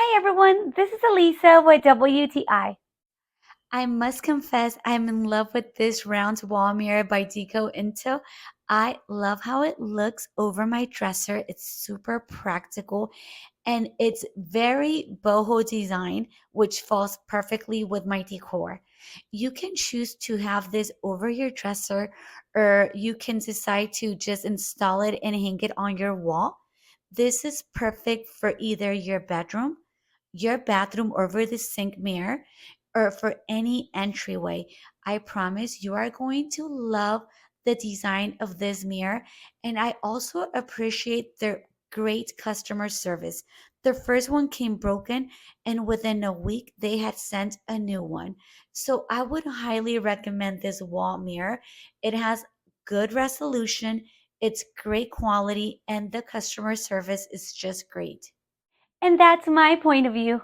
Hi everyone, this is Elisa with WTI. I must confess, I'm in love with this round wall mirror by Decointo. I love how it looks over my dresser. It's super practical and it's very boho design, which falls perfectly with my decor. You can choose to have this over your dresser, or you can decide to just install it and hang it on your wall. This is perfect for either your bathroom over the sink mirror, or for any entryway. I promise you are going to love the design of this mirror, and I also appreciate their great customer service. The first one came broken, and within a week, they had sent a new one. So I would highly recommend this wall mirror. It has good resolution, it's great quality, and the customer service is just great. And that's my point of view.